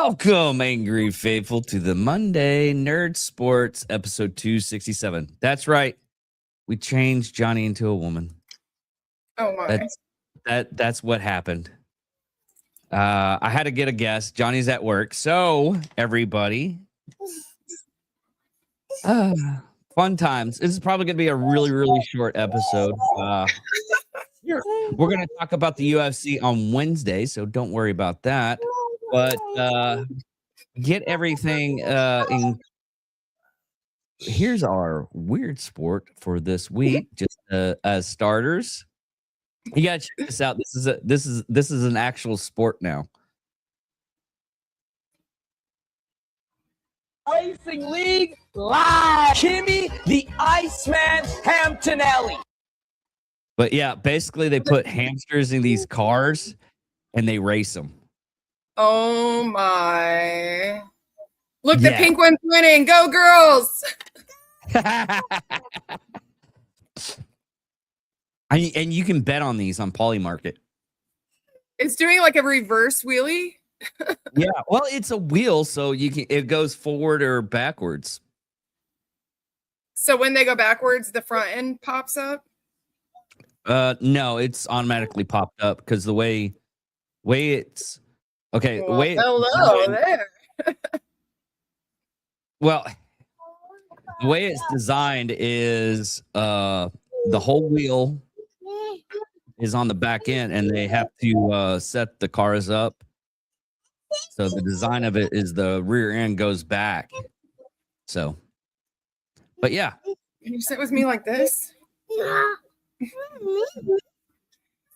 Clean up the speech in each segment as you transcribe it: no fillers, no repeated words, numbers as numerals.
Welcome, Angry Faithful, to the Monday Nerd Sports episode 267. That's right. We changed Johnny into a woman. Oh my. That's what happened. I had to get a guest. Johnny's at work. So, everybody. Fun times. This is probably going to be a really, really short episode. We're going to talk about the UFC on Wednesday, so don't worry about that. But get everything in. Here's our weird sport for this week, just as starters. You gotta check this out. This is an actual sport now. Racing League live. Kimmy the Iceman Hamptonelli. But yeah, basically they put hamsters in these cars and they race them. Oh my. Look, the pink one's winning. Go girls. And you can bet on these on Polymarket. It's doing like a reverse wheelie. Yeah, well, it's a wheel, so it goes forward or backwards. So when they go backwards, the front end pops up? No, it's automatically popped up because the way it's okay. Well, The way hello there. Well, the way it's designed is the whole wheel is on the back end, and they have to set the cars up. So the design of it is the rear end goes back. So, but yeah. Can you sit with me like this?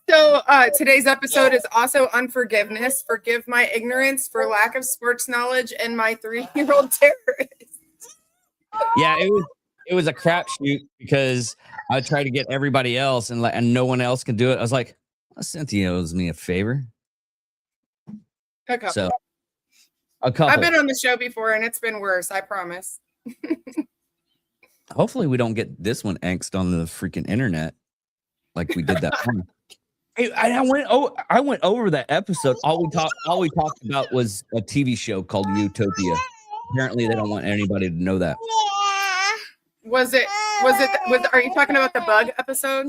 So today's episode is also unforgiveness. Forgive my ignorance for lack of sports knowledge and my 3-year-old terrorist. Yeah, it was a crapshoot because I tried to get everybody else and no one else can do it. I was like, Cynthia owes me a favor. A couple. So, a couple. I've been on the show before and it's been worse, I promise. Hopefully we don't get this one angst on the freaking internet like we did that one. Hey, I went over that episode. All we talked about was a TV show called Utopia. Apparently they don't want anybody to know that. Are you talking about the bug episode?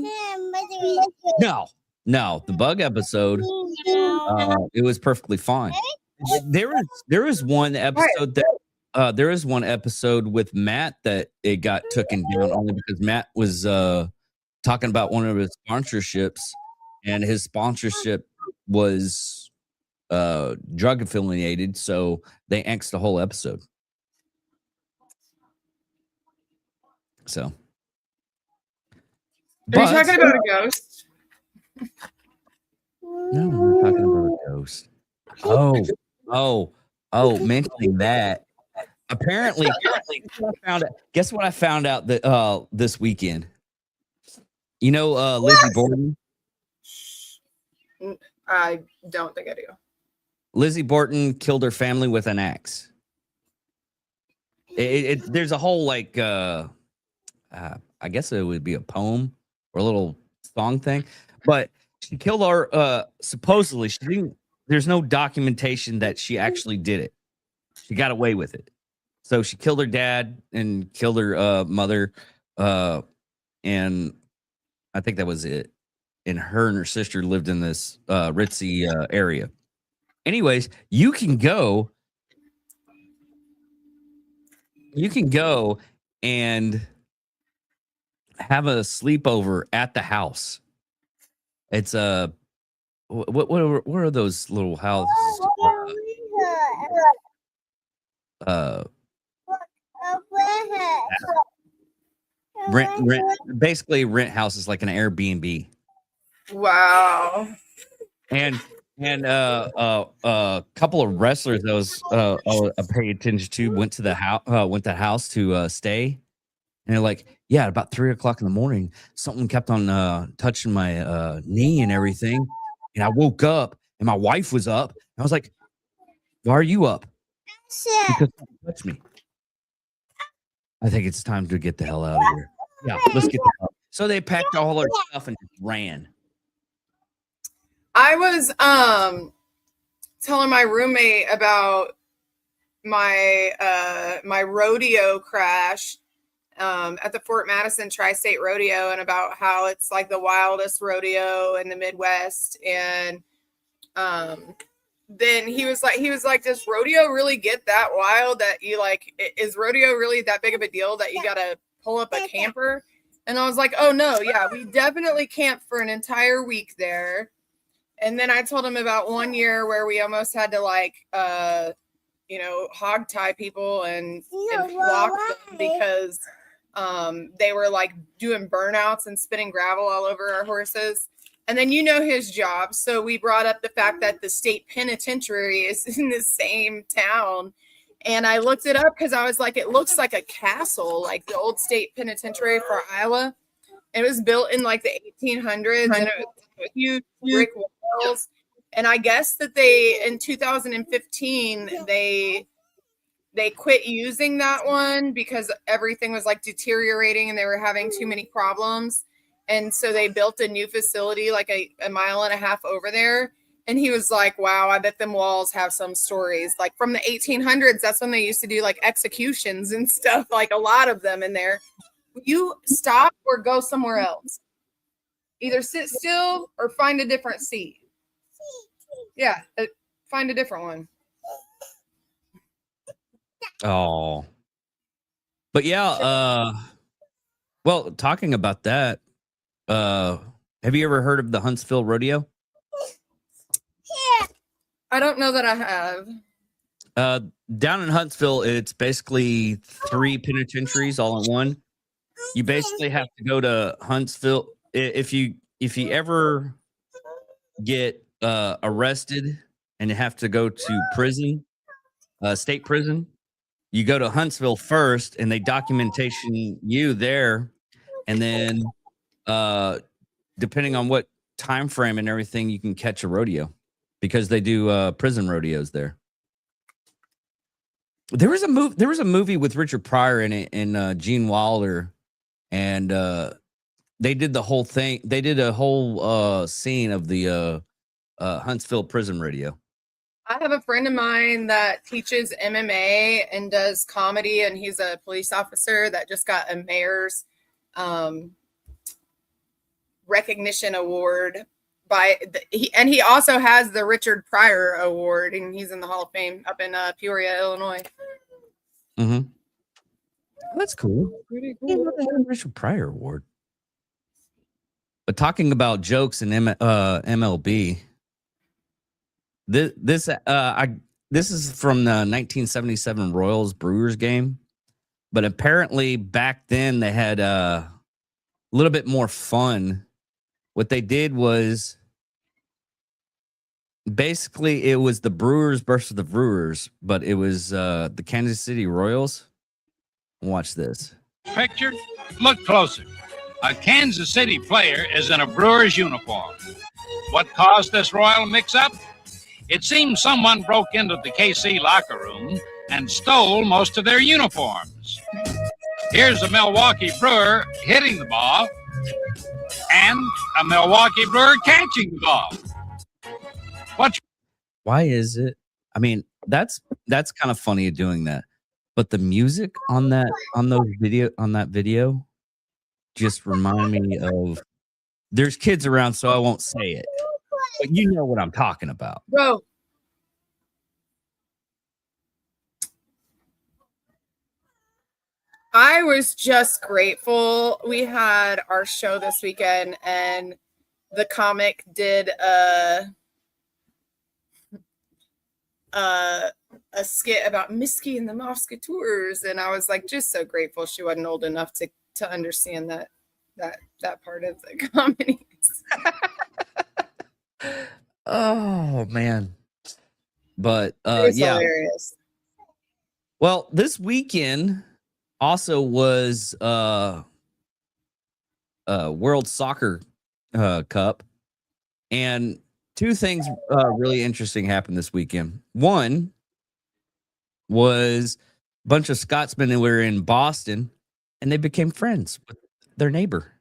No, the bug episode. It was perfectly fine. There was one episode that there is one episode with Matt that it got taken down only because Matt was talking about one of his sponsorships, and his sponsorship was drug affiliated, so they angst the whole episode. So, are you talking about a ghost? No, we're talking about a ghost. Oh, mentioning that. Apparently, guess what I found out that this weekend? You know Lizzie Borden? I don't think I do. Lizzie Borden killed her family with an axe. There's a whole I guess it would be a poem or a little song thing, but she killed her. Supposedly, she didn't. There's no documentation that she actually did it. She got away with it. So she killed her dad and killed her mother, and I think that was it. And her sister lived in this ritzy area. Anyways, you can go and have a sleepover at the house. It's what are those little houses? Rent houses like an Airbnb. Wow. And a couple of wrestlers that I paid attention to went to the house to stay, and they're like, yeah, at about 3:00 in the morning, something kept on touching my knee and everything, and I woke up and my wife was up. And I was like, why are you up? Because something touched me. I think it's time to get the hell out of here. Yeah, let's get the hell. So they packed all their stuff and just ran. I was telling my roommate about my rodeo crash at the Fort Madison Tri-State Rodeo, and about how it's like the wildest rodeo in the Midwest. And then he was like, does rodeo really get that wild that you like, is rodeo really that big of a deal that you gotta pull up a camper? And I was like, oh no, yeah, we definitely camped for an entire week there. And then I told him about one year where we almost had to like hog tie people and flock them because they were like doing burnouts and spitting gravel all over our horses. And then his job. So we brought up the fact that the state penitentiary is in the same town. And I looked it up because I was like, it looks like a castle, like the old state penitentiary for Iowa. It was built in like the 1800s, and it was huge brick walls. And I guess that in 2015, they quit using that one because everything was like deteriorating and they were having too many problems. And so they built a new facility like a mile and a half over there. And he was like, wow, I bet them walls have some stories. Like from the 1800s, that's when they used to do like executions and stuff, like a lot of them in there. You stop or go somewhere else. Either sit still or find a different seat. Yeah, find a different one. Oh. But yeah, well, talking about that, have you ever heard of the Huntsville Rodeo? I don't know that I have. Down in Huntsville, it's basically 3 penitentiaries all in one. You basically have to go to Huntsville if you ever get arrested and have to go to prison, state prison. You go to Huntsville first, and they documentation you there, and then depending on what time frame and everything, you can catch a rodeo because they do prison rodeos there. There was a movie with Richard Pryor in it, and Gene Wilder, and they did the whole thing. They did a whole scene of the Huntsville prison rodeo. I have a friend of mine that teaches MMA and does comedy, and he's a police officer that just got a mayor's recognition award he also has the Richard Pryor Award, and he's in the Hall of Fame up in Peoria, Illinois. Mm-hmm. That's cool. Pretty cool. Richard Pryor Award. But talking about jokes in MLB, this is from the 1977 Royals Brewers game, but apparently back then they had a little bit more fun. What they did was basically it was the Brewers versus the Brewers, but it was the Kansas City Royals. Watch this. Picture? Look closer. A Kansas City player is in a Brewers uniform. What caused this royal mix-up? It seems someone broke into the KC locker room and stole most of their uniforms. Here's a Milwaukee Brewer hitting the ball and a Milwaukee Brewer catching the ball. Why is it? I mean, that's kind of funny doing that. But the music on that video just remind me of, there's kids around, so I won't say it. But you know what I'm talking about. Bro. I was just grateful. We had our show this weekend, and the comic did a skit about Misky and the Musketeers, and I was like just so grateful she wasn't old enough to understand that part of the comedy. Oh man. But yeah. Hilarious. Well, this weekend also was World Soccer Cup, and 2 things really interesting happened this weekend. One was a bunch of Scotsmen that were in Boston, and they became friends with their neighbor.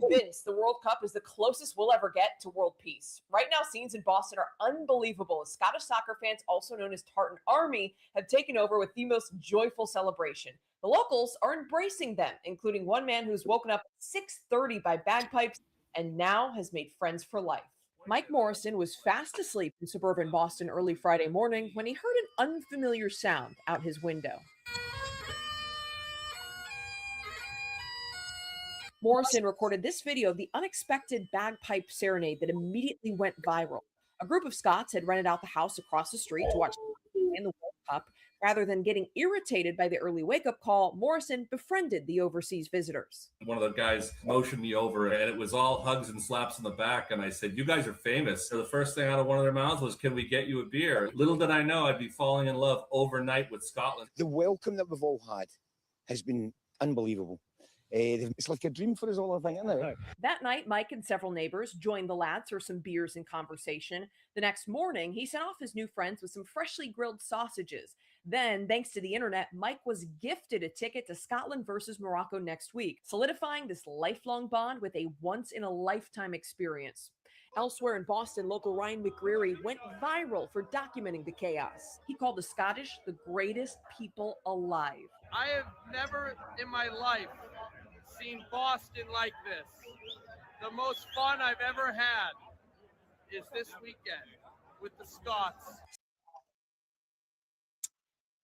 convinced the World Cup is the closest we'll ever get to world peace. Right now, scenes in Boston are unbelievable as Scottish soccer fans, also known as Tartan Army, have taken over with the most joyful celebration. The locals are embracing them, including one man who's woken up at 6:30 by bagpipes and now has made friends for life. Mike Morrison was fast asleep in suburban Boston early Friday morning when he heard an unfamiliar sound out his window. Morrison recorded this video of the unexpected bagpipe serenade that immediately went viral. A group of Scots had rented out the house across the street to watch in the World Cup. Rather than getting irritated by the early wake-up call, Morrison befriended the overseas visitors. One of the guys motioned me over, and it was all hugs and slaps in the back. And I said, "You guys are famous." So the first thing out of one of their mouths was, "Can we get you a beer?" Little did I know I'd be falling in love overnight with Scotland. The welcome that we've all had has been unbelievable. It's like a dream for us all, I think, isn't it? That night, Mike and several neighbors joined the lads for some beers and conversation. The next morning, he sent off his new friends with some freshly grilled sausages. Then, thanks to the internet, Mike was gifted a ticket to Scotland versus Morocco next week, solidifying this lifelong bond with a once-in-a-lifetime experience. Elsewhere in Boston, local Ryan McGreary went viral for documenting the chaos. He called the Scottish the greatest people alive. I have never in my life seen Boston like this. The most fun I've ever had is this weekend with the Scots.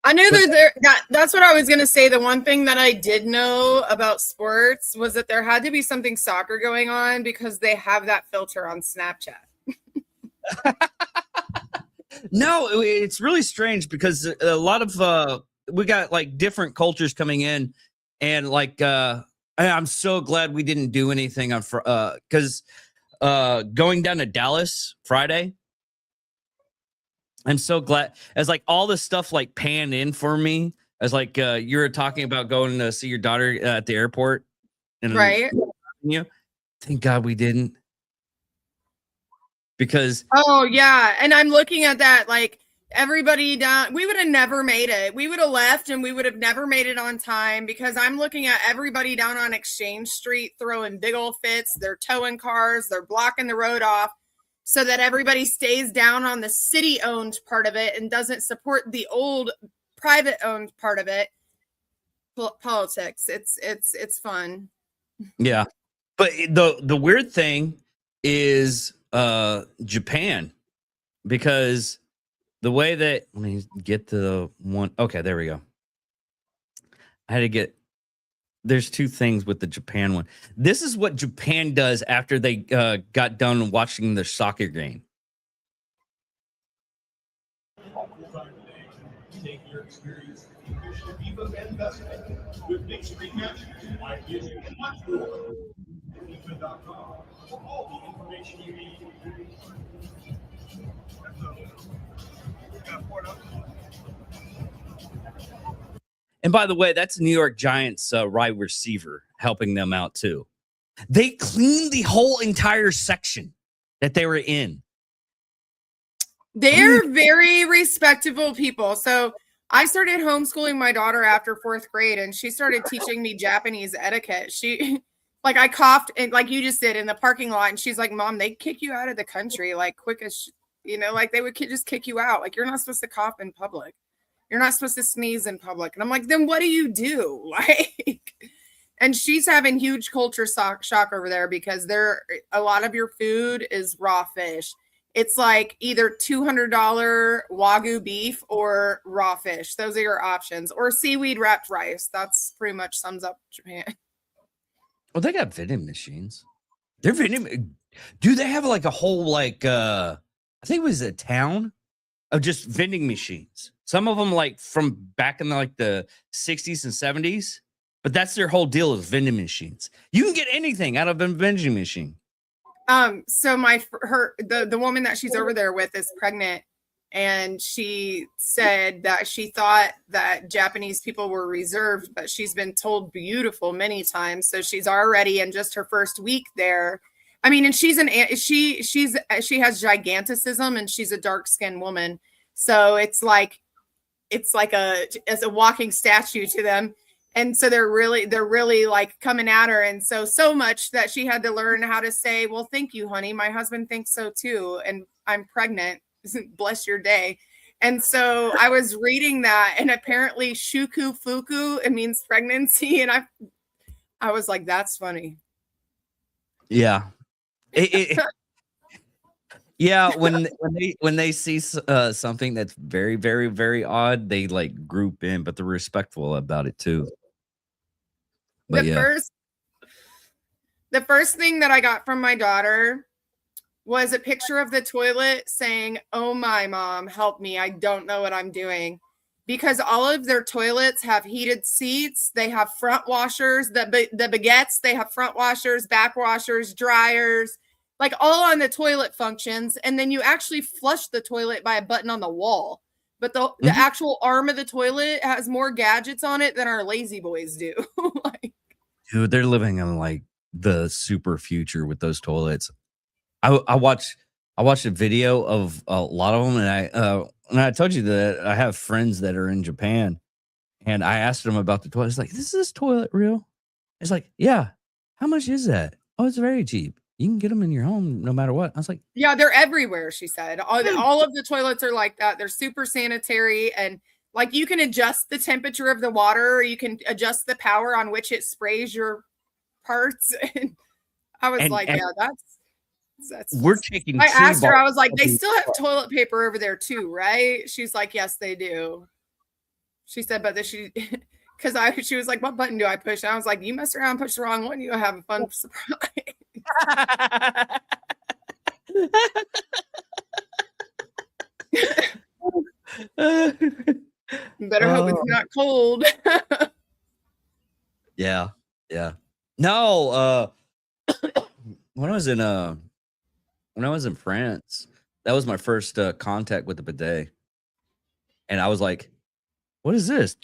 I knew that's what I was going to say. The one thing that I did know about sports was that there had to be something soccer going on because they have that filter on Snapchat. No, it's really strange because a lot of we got like different cultures coming in, and like I'm so glad we didn't do anything on because going down to Dallas Friday, I'm so glad as like all this stuff like panned in for me as like you were talking about going to see your daughter at the airport, and right? You, thank God we didn't, because and I'm looking at that like. Everybody down, we would have never made it. We would have left and we would have never made it on time because I'm looking at everybody down on Exchange Street throwing big old fits. They're towing cars. They're blocking the road off so that everybody stays down on the city-owned part of it and doesn't support the old private-owned part of it. Politics. It's fun. Yeah. But the weird thing is Japan, because the way that, let me get to the one. Okay, there we go. I had to get, there's two things with the Japan one. This is what Japan does after they got done watching the soccer game. Take your experience in FIFA investment with Big Screen Matches by using much more FIFA.com for all the information you need. And by the way, that's New York Giants wide receiver helping them out too. They cleaned the whole entire section that they were in. They're very respectable people. So I started homeschooling my daughter after 4th grade, and she started teaching me Japanese etiquette. She, like, I coughed, and like you just did in the parking lot, and she's like, "Mom, they kick you out of the country like quick as." Like they would just kick you out. Like, you're not supposed to cough in public. You're not supposed to sneeze in public. And I'm like, then what do you do? Like, and she's having huge culture shock over there because a lot of your food is raw fish. It's like either $200 Wagyu beef or raw fish. Those are your options. Or seaweed wrapped rice. That's pretty much sums up Japan. Well, they got vending machines. They're vending. Do they have like a whole like I think it was a town of just vending machines. Some of them like from back in the 60s and 70s, but that's their whole deal is vending machines. You can get anything out of a vending machine. So the woman that she's over there with is pregnant, and she said that she thought that Japanese people were reserved, but she's been told beautiful many times. So she's already in just her first week there. I mean, and she has giganticism, and she's a dark-skinned woman. So it's like as a walking statue to them. And so they're really like coming at her. And so much that she had to learn how to say, well, thank you, honey. My husband thinks so too. And I'm pregnant. Bless your day. And so I was reading that, and apparently shuku fuku, it means pregnancy. And I was like, that's funny. Yeah. Yeah, when they see something that's very, very, very odd, they like group in, but they're respectful about it too. But the first thing that I got from my daughter was a picture of the toilet saying, "Oh my mom, help me. I don't know what I'm doing." Because all of their toilets have heated seats, they have front washers, the baguettes, they have front washers, back washers, dryers, like all on the toilet functions. And then you actually flush the toilet by a button on the wall. But the actual arm of the toilet has more gadgets on it than our lazy boys do. Like, dude, they're living in like the super future with those toilets. I watched a video of a lot of them, and I told you that I have friends that are in Japan, and I asked them about the toilet. It's like, is this toilet real? It's like, yeah. How much is that? Oh, it's very cheap. You can get them in your home no matter what. I was like, yeah, they're everywhere, she said. All of the toilets are like that. They're super sanitary, and like you can adjust the temperature of the water, or you can adjust the power on which it sprays your parts. And I was like, yeah, that's we're taking. I asked her, I was like, they still have toilet paper over there too, right? She's like, yes, they do. She said, but she was like, what button do I push? And I was like, you mess around, push the wrong one, you'll have a fun surprise. Better hope it's not cold. Yeah. No, when I was in France, that was my first contact with the bidet, and I was like, "What is this?"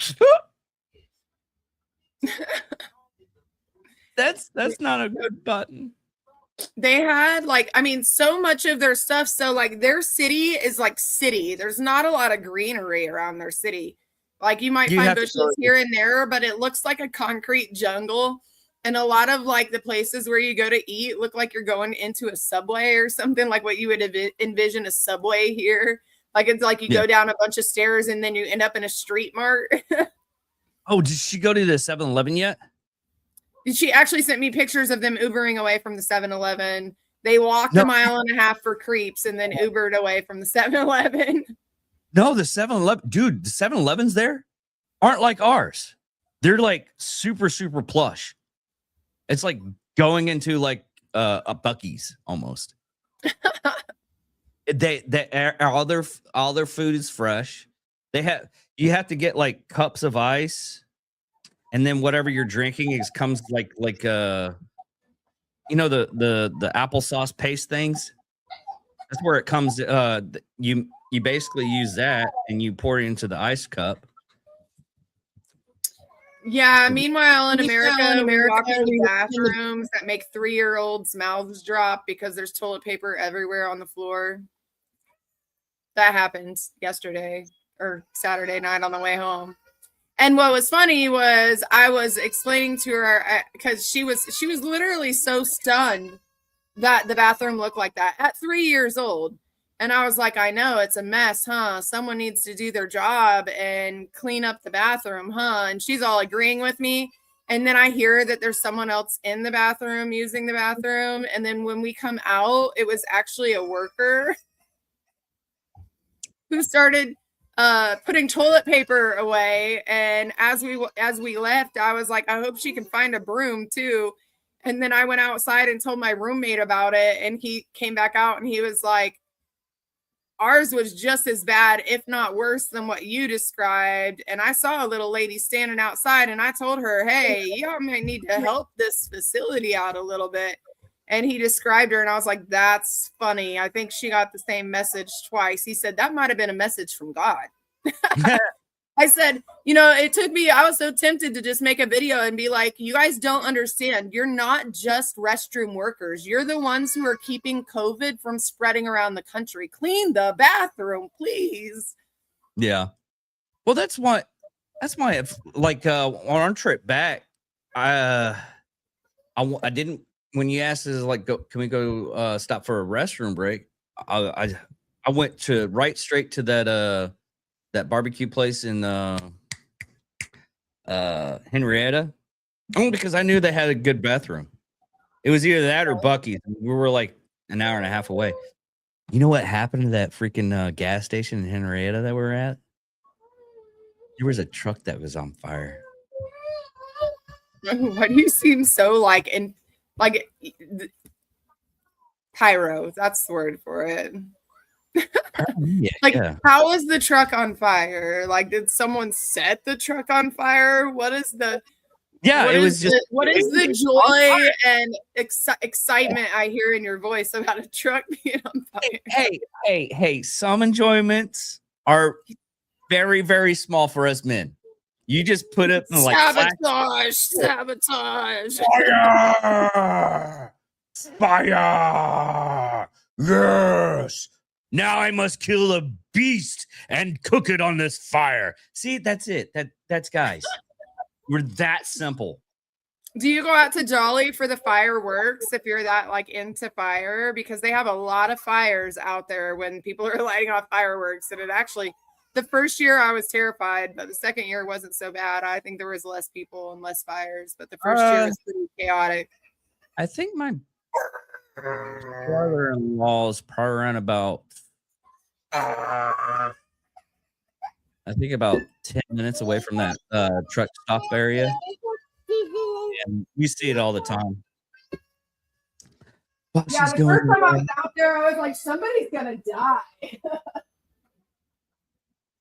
That's not a good button. They had so much of their stuff. So like their city is like city. There's not a lot of greenery around their city. Like you might find bushes here and there, but it looks like a concrete jungle. And a lot of like the places where you go to eat look like you're going into a Subway or something, like what you would envision a Subway here. Like it's like you go down a bunch of stairs and then you end up in a street mart. Oh, did she go to the 7-Eleven yet? She actually sent me pictures of them Ubering away from the 7-Eleven. They walked a mile and a half for creeps and then Ubered away from the 7-Eleven. No, the 7-Eleven, dude, the 7-Elevens there aren't like ours. They're like super, super plush. It's like going into like a Buc-ee's almost. They all their food is fresh. You have to get like cups of ice, and then whatever you're drinking comes like the applesauce paste things. That's where it comes. You basically use that and you pour it into the ice cup. Yeah. Meanwhile, in America, we walk into bathrooms that make 3-year-olds' mouths drop because there's toilet paper everywhere on the floor. That happened yesterday or Saturday night on the way home. And what was funny was I was explaining to her because she was literally so stunned that the bathroom looked like that at 3 years old. And I was like, I know it's a mess, huh? Someone needs to do their job and clean up the bathroom, huh? And she's all agreeing with me. And then I hear that there's someone else in the bathroom using the bathroom. And then when we come out, it was actually a worker who started putting toilet paper away. And as we left, I was like, I hope she can find a broom too. And then I went outside and told my roommate about it. And he came back out and he was like, ours was just as bad, if not worse than what you described. And I saw a little lady standing outside and I told her, hey, y'all might need to help this facility out a little bit. And he described her and I was like, that's funny. I think she got the same message twice. He said, that might've been a message from God. I said, it took me, I was so tempted to just make a video and be like, you guys don't understand. You're not just restroom workers. You're the ones who are keeping COVID from spreading around the country. Clean the bathroom, please. Yeah. Well, that's what That's my like on our trip back. I didn't when you asked us like can we go stop for a restroom break? I went straight to that barbecue place in Henrietta, only because I knew they had a good bathroom. It was either that or Bucky's. We were like an hour and a half away. You know what happened to that freaking gas station in Henrietta that we were at? There was a truck that was on fire. Why do you seem so like pyro? That's the word for it. How is the truck on fire? Like, did someone set the truck on fire? What is the what is the joy and excitement I hear in your voice about a truck being on fire? Hey, some enjoyments are very, very small for us men. You just put it in like sabotage. Fire! Yes. Now I must kill a beast and cook it on this fire. See, that's it. That's guys. We're that simple. Do you go out to Jolly for the fireworks if you're that like into fire? Because they have a lot of fires out there when people are lighting off fireworks. And it actually, the first year I was terrified, but the second year wasn't so bad. I think there was less people and less fires, but the first year was pretty chaotic. I think my brother-in-law is probably around about about 10 minutes away from that truck stop area. And we see it all the time. The first time I was out there, I was like, somebody's gonna die.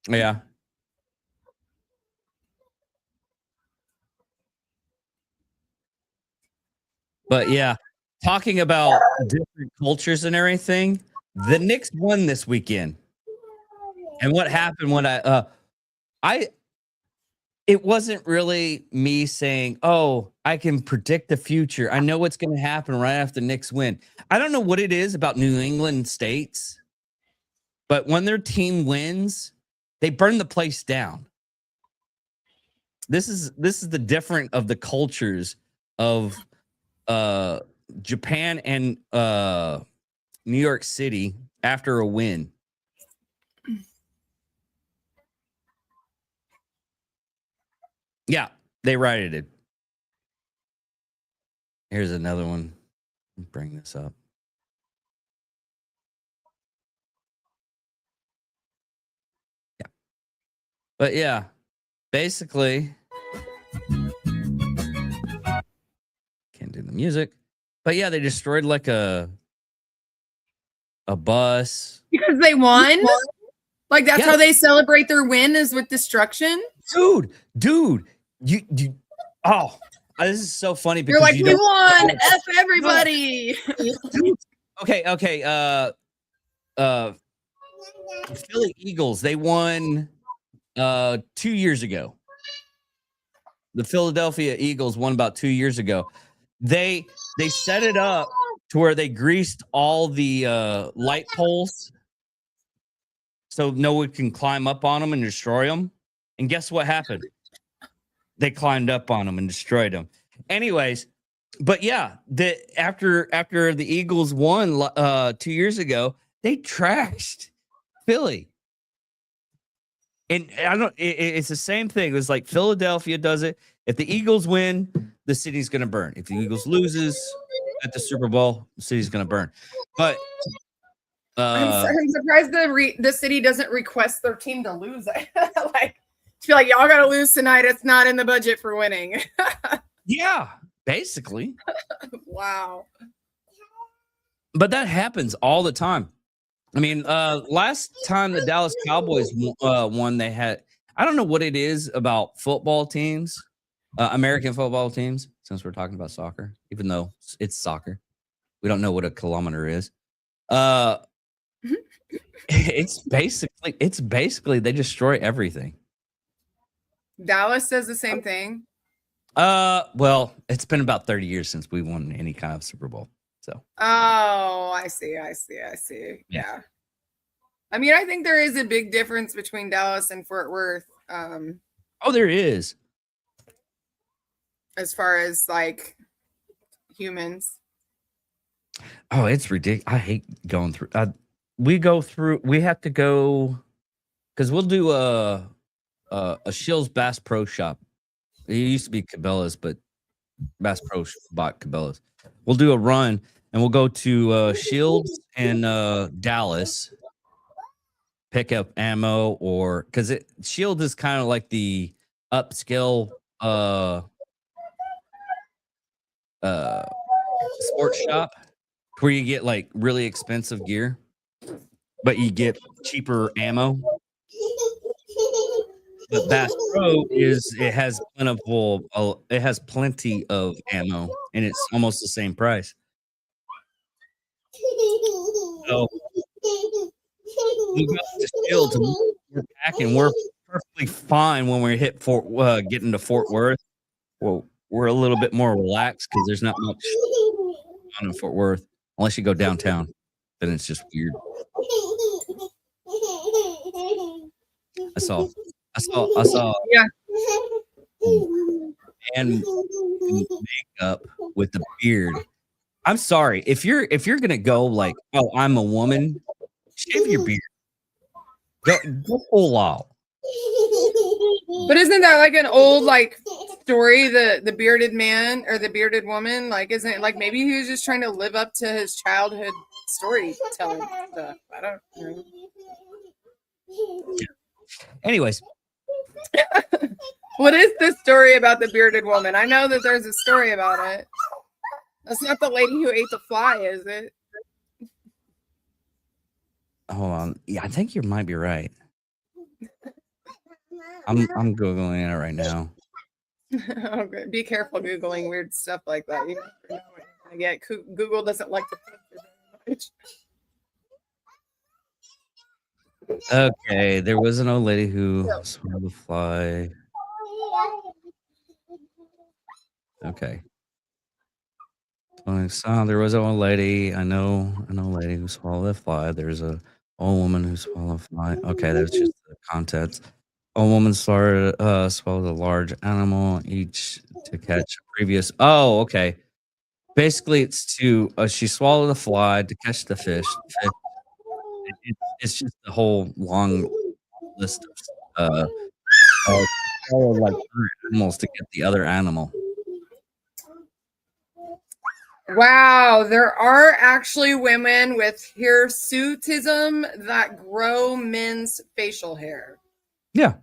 Yeah. But yeah, talking about different cultures and everything, the Knicks won this weekend. And what happened when it wasn't really me saying, oh, I can predict the future. I know what's going to happen right after the Knicks win. I don't know what it is about New England states, but when their team wins, they burn the place down. This is the different of the cultures of Japan and New York City after a win. Yeah, they rioted it. Here's another one. Bring this up. Yeah. But yeah, basically, can't do the music. But yeah, they destroyed like a bus. Because they won? Like that's how they celebrate their win, is with destruction? Dude, you this is so funny because you're like, we won, F everybody. Okay. Philly Eagles, they won 2 years ago. The Philadelphia Eagles won about 2 years ago. They set it up to where they greased all the light poles so no one can climb up on them and destroy them. And guess what happened? They climbed up on them and destroyed them. Anyways, but yeah, after the Eagles won 2 years ago, they trashed Philly. And it's the same thing. It was like Philadelphia does it. If the Eagles win, the city's going to burn. If the Eagles loses at the Super Bowl, the city's going to burn. But I'm surprised the city doesn't request their team to lose it. Like, feel like y'all got to lose tonight. It's not in the budget for winning. Yeah, basically. Wow. But that happens all the time. I mean, last time the Dallas Cowboys won, they had, I don't know what it is about football teams, American football teams, since we're talking about soccer, even though it's soccer. We don't know what a kilometer is. It's basically they destroy everything. Dallas says the same thing. Well, it's been about 30 years since we won any kind of Super Bowl. So. Oh, I see. Yeah. I mean, I think there is a big difference between Dallas and Fort Worth. Oh, there is. as far as like humans. Oh, it's ridiculous. I hate going through. We have to go because we'll do a Shills Bass Pro Shop. It used to be Cabela's, but Bass Pro bought Cabela's. We'll do a run and we'll go to Shields and Dallas, pick up ammo, or because Shield is kind of like the upscale sports shop where you get like really expensive gear, but you get cheaper ammo. But Bass Pro it has plenty of ammo, and it's almost the same price. So we go to Shields and we're packing. We're perfectly fine when we hit getting to Fort Worth. Well, we're a little bit more relaxed because there's not much on in Fort Worth unless you go downtown. Then it's just weird. I saw Yeah. and makeup with the beard. I'm sorry if you're gonna go like, oh, I'm a woman, shave your beard. Go full out. But isn't that like an old like story, the bearded man or the bearded woman? Like, isn't it like maybe he was just trying to live up to his childhood storytelling stuff? I don't know. Anyways, What is this story about the bearded woman? I know that there's a story about it. That's not the lady who ate the fly, is it? hold on. Yeah, I think you might be right. I'm googling it right now. Okay. Be careful Googling weird stuff like that. You never know what you're gonna get. Google doesn't like to think very much. Okay, there was an old lady who swallowed the fly. Okay. So there was an old lady. I know an old lady who swallowed a fly. There's a old woman who swallowed a fly. Okay, that's just the contents. Old woman swallowed a large animal each to catch a previous. Oh, okay. Basically, it's to she swallowed a fly to catch the fish. It's just a whole long list of like animals to get the other animal. Wow, there are actually women with hirsutism that grow men's facial hair. Yeah.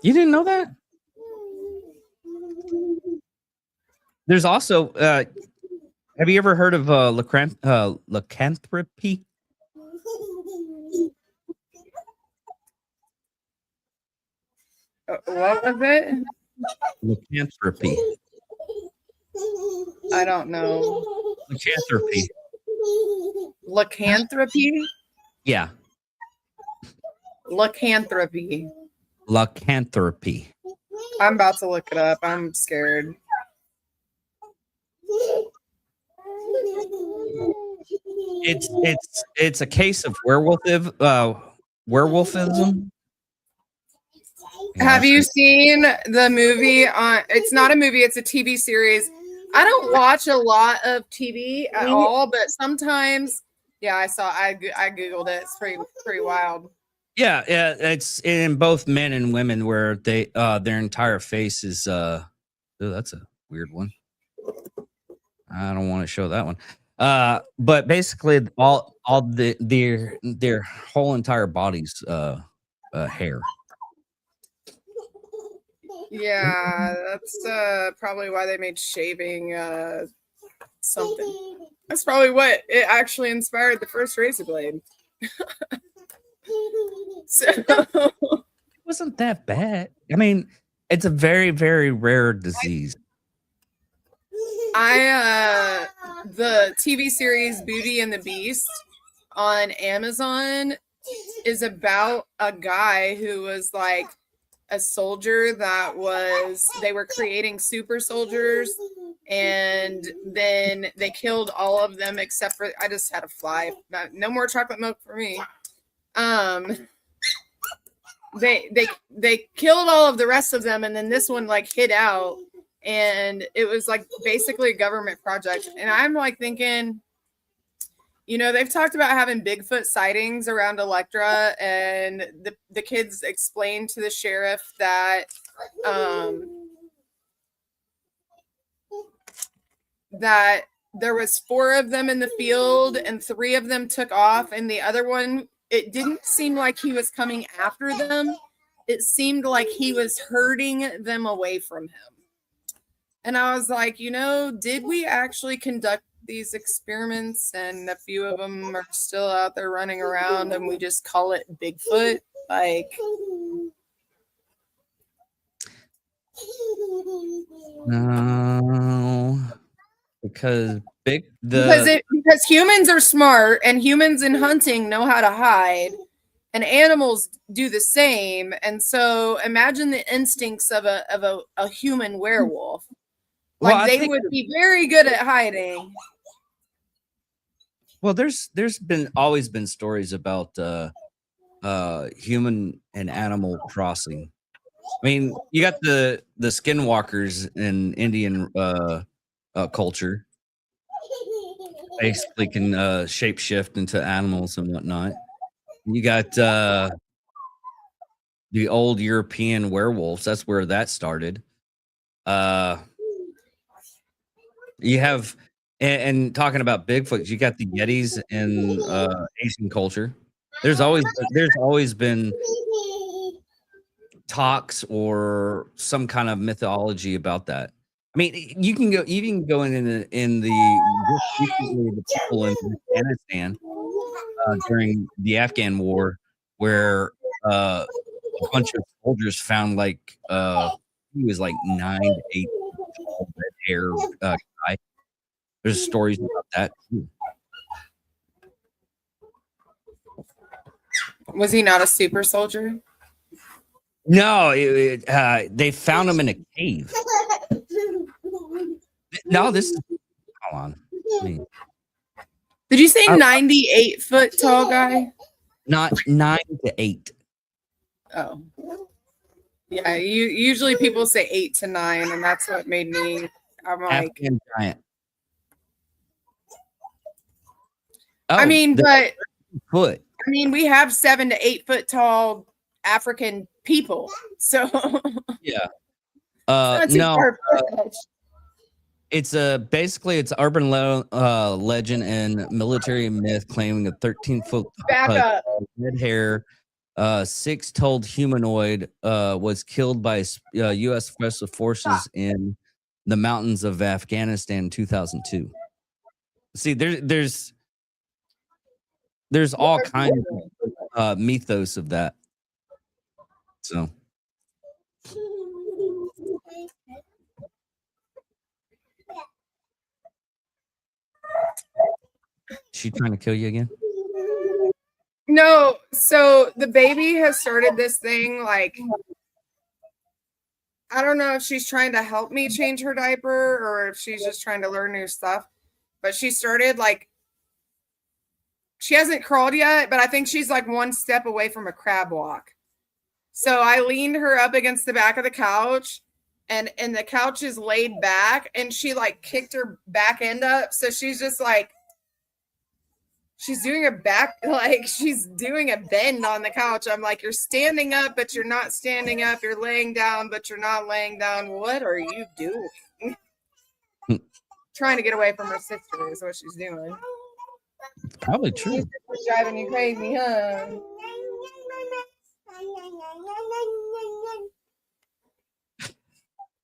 You didn't know that? There's also have you ever heard of lycanthropy? What was it? Lycanthropy. I don't know. Lycanthropy. Lycanthropy? Yeah. Lycanthropy. Lycanthropy. I'm about to look it up. I'm scared. It's a case of werewolfism. Have you seen the movie on it's not a movie, it's a TV series. I don't watch a lot of TV at all, but sometimes I googled it. It's pretty wild. Yeah, it's in both men and women where they their entire face is that's a weird one. I don't want to show that one. But basically all their whole entire body's hair. Yeah, that's probably why they made shaving something. That's probably what it actually inspired the first razor blade. So It wasn't that bad. I mean, it's a very, very rare disease. The TV series Beauty and the Beast on Amazon is about a guy who was like a soldier they were creating super soldiers, and then they killed all of them except for I just had a fly. No more chocolate milk for me. they killed all of the rest of them, and then this one like hid out, and it was like basically a government project. And I'm like thinking, you know, they've talked about having Bigfoot sightings around Electra, and the kids explained to the sheriff that that there was 4 of them in the field and 3 of them took off, and the other one, it didn't seem like he was coming after them. It seemed like he was herding them away from him. And I was like, you know, did we actually conduct these experiments and a few of them are still out there running around and we just call it Bigfoot? Like, no, because because humans are smart, and humans in hunting know how to hide, and animals do the same. And so imagine the instincts of a human werewolf. Like, well, they would be very good at hiding. Well, there's always been stories about human and animal crossing. I mean, you got the skinwalkers in Indian culture. Basically can shapeshift into animals and whatnot. You got the old European werewolves. That's where that started. You have, and talking about Bigfoot, you got the Yetis in Asian culture. There's always been talks or some kind of mythology about that. I mean, you can go in the people in Afghanistan during the Afghan War, where a bunch of soldiers found like he was like 9 to 8 red hair guy. There's stories about that too. Was he not a super soldier? No, they found him in a cave. No, this is, hold on. Did you say 98 foot tall guy? Not 9 to 8. Oh, yeah. Usually people say 8 to 9, and that's what made me. I'm like, Afghan giant. I mean, but foot. I mean, we have 7 to 8 foot tall African people, so yeah. No. It's basically it's urban legend and military myth claiming a 13-foot red hair, 6-toed humanoid was killed by U.S. Special Forces in the mountains of Afghanistan in 2002. See, there's all kinds of mythos of that. So. She trying to kill you again? No, so the baby has started this thing, like, I don't know if she's trying to help me change her diaper or if she's just trying to learn new stuff, but she started, like, she hasn't crawled yet, but I think she's like 1 step away from a crab walk. So I leaned her up against the back of the couch, and the couch is laid back, and she like kicked her back end up. So she's just like, she's doing a she's doing a bend on the couch. I'm like, you're standing up, but you're not standing up. You're laying down, but you're not laying down. What are you doing? Trying to get away from her sister is what she's doing. It's probably true. She's driving you crazy, huh?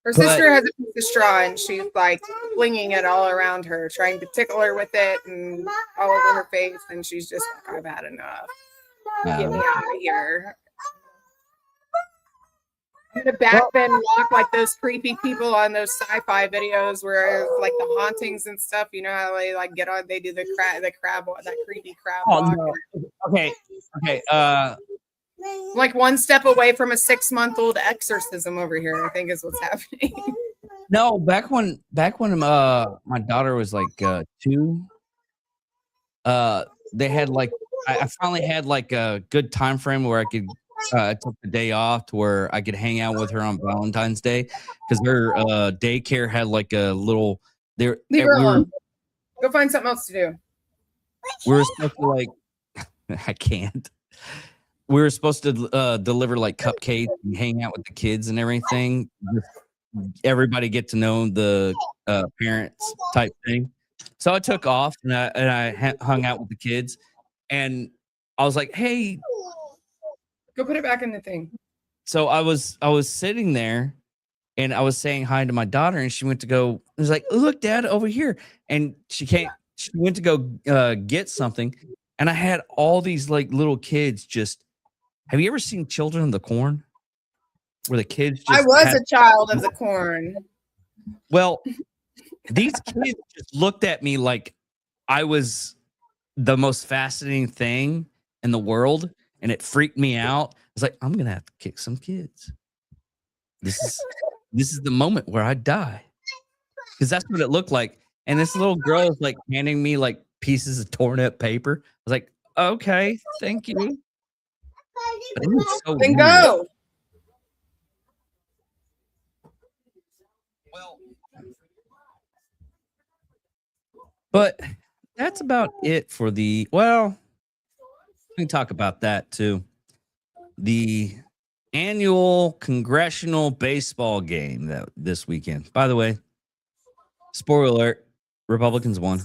Her sister has a piece of straw, and she's like flinging it all around her, trying to tickle her with it and all over her face. And she's just like, I've had enough. Get me out of here. I'm gonna back bend walk like those creepy people on those sci-fi videos where like the hauntings and stuff. You know how they like get on? They do the crab, that creepy crab walk. No. Okay. Like 1 step away from a 6-month-old exorcism over here, I think is what's happening. No, back when my daughter was like 2, they had like I finally had like a good time frame where I could took the day off to where I could hang out with her on Valentine's Day because her daycare had like a little. There, Leave her alone. Go find something else to do. We were supposed to like. I can't. We were supposed to deliver like cupcakes and hang out with the kids and everything. Just everybody get to know the parents type thing. So I took off and I hung out with the kids, and I was like, "Hey, go put it back in the thing." So I was sitting there, and I was saying hi to my daughter, and she went to go. I was like, "Look, Dad, over here!" And she came. She went to go get something, and I had all these like little kids. Just have you ever seen Children of the Corn, where the kids? I was a child of the corn. Well, these kids just looked at me like I was the most fascinating thing in the world, and it freaked me out. I was like, I'm gonna have to kick some kids. This is the moment where I die, because that's what it looked like. And this little girl is like handing me like pieces of torn up paper. I was like, okay, thank you. But it was so Then weird. go. But that's about it for the, well, we can talk about that too. The annual congressional baseball game that this weekend. By the way, spoiler alert, Republicans won.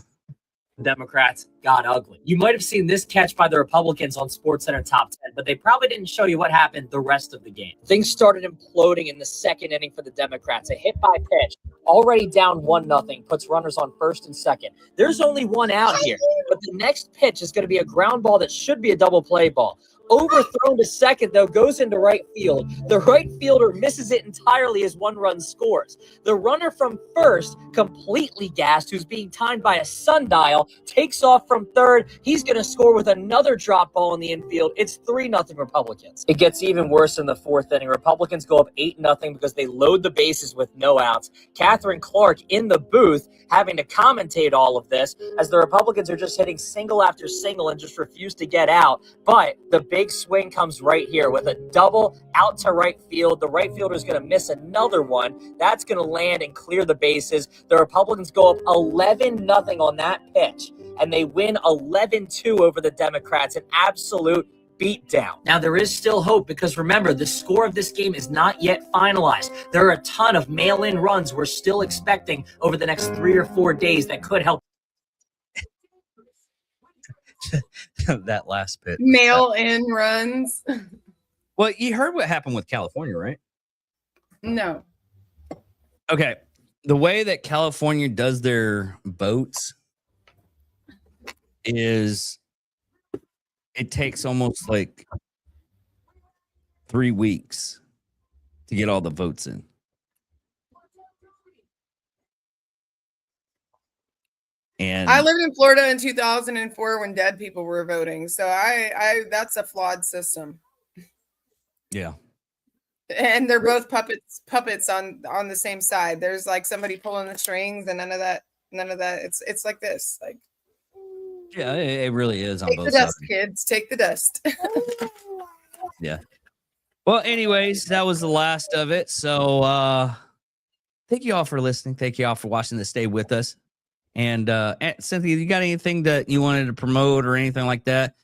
Democrats got ugly. You might have seen this catch by the Republicans on SportsCenter Top 10, but they probably didn't show you what happened the rest of the game. Things started imploding in the second inning for the Democrats. A hit by pitch, already down 1-0, puts runners on first and second. There's only one out here, but the next pitch is going to be a ground ball that should be a double play ball. Overthrown to second, though, goes into right field. The right fielder misses it entirely as one run scores. The runner from first, completely gassed, who's being timed by a sundial, takes off from third. He's going to score with another drop ball in the infield. It's 3-0 Republicans. It gets even worse in the fourth inning. Republicans go up 8-0 because they load the bases with no outs. Catherine Clark in the booth having to commentate all of this as the Republicans are just hitting single after single and just refuse to get out. But the big swing comes right here with a double out to right field. The right fielder is going to miss another one. That's going to land and clear the bases. The Republicans go up 11-0 on that pitch, and they win 11-2 over the Democrats. An absolute beatdown. Now, there is still hope because remember, the score of this game is not yet finalized. There are a ton of mail-in runs we're still expecting over the next 3 or 4 days that could help. That last bit. Mail-in runs. Well, you heard what happened with California, right? No. Okay. The way that California does their votes is it takes almost like 3 weeks to get all the votes in. And I lived in Florida in 2004 when dead people were voting. So I that's a flawed system. yeah. And they're both puppets on the same side. There's like somebody pulling the strings and none of that. It's like this. Like Yeah, it really is on take both the sides. dust, kids. Take the dust. Yeah. Well, anyways, that was the last of it. So thank you all for listening. Thank you all for watching this. Stay with us. And Cynthia, you got anything that you wanted to promote or anything like that?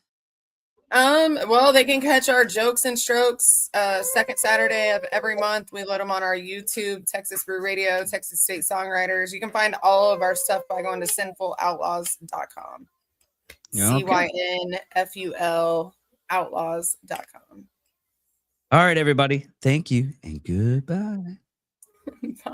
Well, they can catch our Jokes and Strokes second Saturday of every month. We load them on our YouTube, Texas Brew Radio, Texas State Songwriters. You can find all of our stuff by going to sinfuloutlaws.com. Okay. CYNFUL outlaws.com. All right, everybody. Thank you and goodbye. Bye.